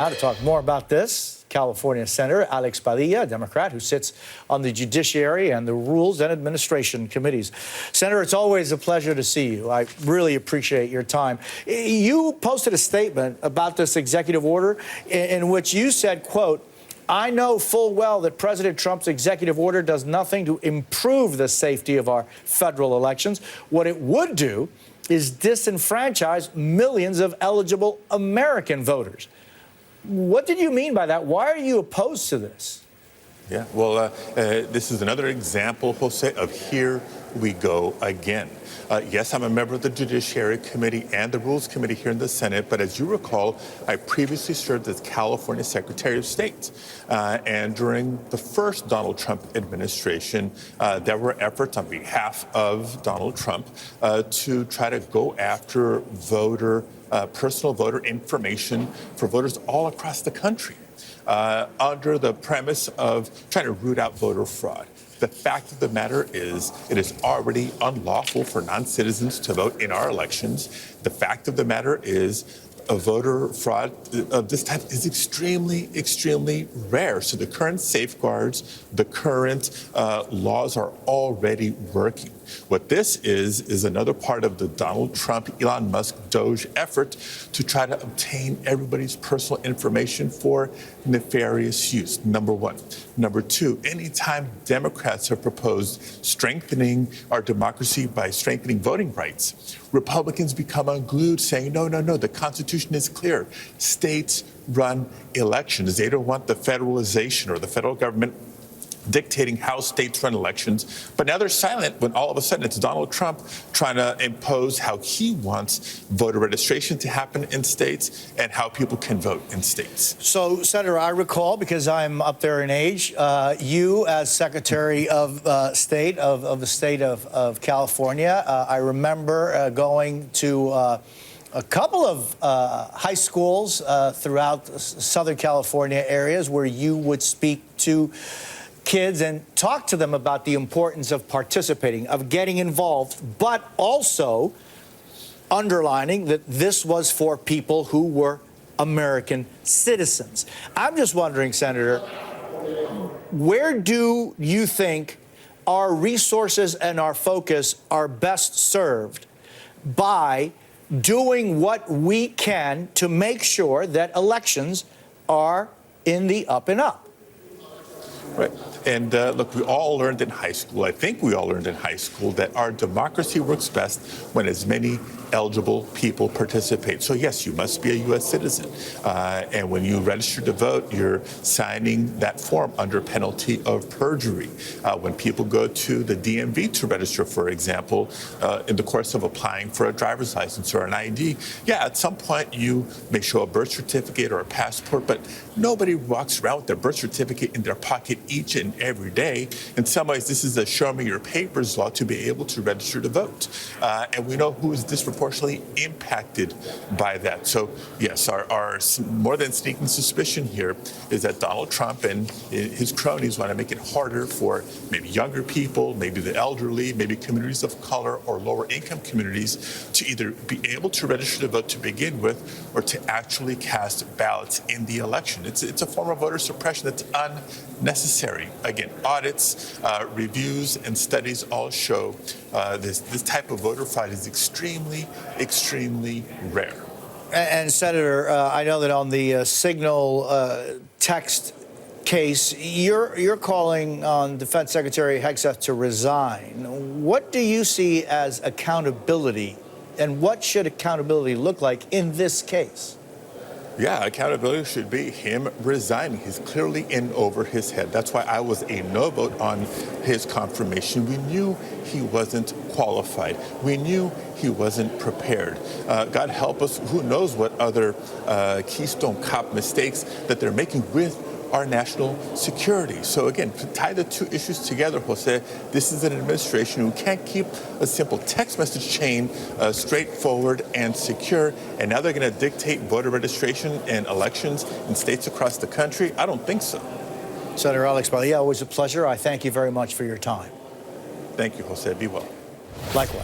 Now to talk more about this, California Senator Alex Padilla, a Democrat who sits on the Judiciary and the Rules and Administration Committees. Senator, it's always a pleasure to see you. I really appreciate your time. You posted a statement about this executive order in which you said, quote, "I know full well that President Trump's executive order does nothing to improve the safety of our federal elections. What it would do is disenfranchise millions of eligible American voters." What did you mean by that? Why are you opposed to this? Yeah, well, this is another example, Jose, of here we go again. Yes, I'm a member of the Judiciary Committee and the Rules Committee here in the Senate, but as you recall, I previously served as California Secretary of State. And during the first Donald Trump administration, there were efforts on behalf of Donald Trump to try to go after personal voter information for voters all across the country under the premise of trying to root out voter fraud. The fact of the matter is, it is already unlawful for non-citizens to vote in our elections. The fact of the matter is, a voter fraud of this type is extremely, extremely rare. So the current safeguards, the current laws are already working. What this is another part of the Donald Trump, Elon Musk, Doge effort to try to obtain everybody's personal information for nefarious use, number one. Number two, anytime Democrats have proposed strengthening our democracy by strengthening voting rights, Republicans become unglued saying, no, the Constitution is clear. States run elections. They don't want the federalization or the federal government dictating how states run elections. But now they're silent when all of a sudden it's Donald Trump trying to impose how he wants voter registration to happen in states and how people can vote in states. So, Senator, I recall, because I'm up there in age, you as Secretary of State of the state of California, I remember going to a couple of high schools throughout Southern California areas where you would speak to kids and talk to them about the importance of participating, of getting involved, but also underlining that this was for people who were American citizens. I'm just wondering, Senator, where do you think our resources and our focus are best served by doing what we can to make sure that elections are in the up and up? Right. And look, we all learned in high school, I think we all learned in high school, that our democracy works best when as many eligible people participate. So yes, you must be a U.S. citizen. And when you register to vote, you're signing that form under penalty of perjury. When people go to the DMV to register, for example, in the course of applying for a driver's license or an ID, yeah, at some point you may show a birth certificate or a passport, but nobody walks around with their birth certificate in their pocket each and every day. In some ways, this is a show me your papers law to be able to register to vote. And we know who is disproportionately impacted by that. So yes, our more than sneaking suspicion here is that Donald Trump and his cronies want to make it harder for maybe younger people, maybe the elderly, maybe communities of color or lower income communities to either be able to register to vote to begin with or to actually cast ballots in the election. It's a form of voter suppression that's unnecessary. Again, audits, reviews, and studies all show this type of voter fraud is extremely rare. And Senator, I know that on the Signal text case, you're calling on Defense Secretary Hegseth to resign. What do you see as accountability, and what should accountability look like in this case? Yeah, accountability should be him resigning. He's clearly in over his head. That's why I was a no vote on his confirmation. We knew he wasn't qualified. We knew he wasn't prepared. God help us, who knows what other Keystone Cop mistakes that they're making with our national security. So again, to tie the two issues together, Jose, this is an administration who can't keep a simple text message chain straightforward and secure, and now they're going to dictate voter registration and elections in states across the country? I don't think so. Senator Alex Padilla, always a pleasure. I thank you very much for your time. Thank you, Jose. Be well. Likewise.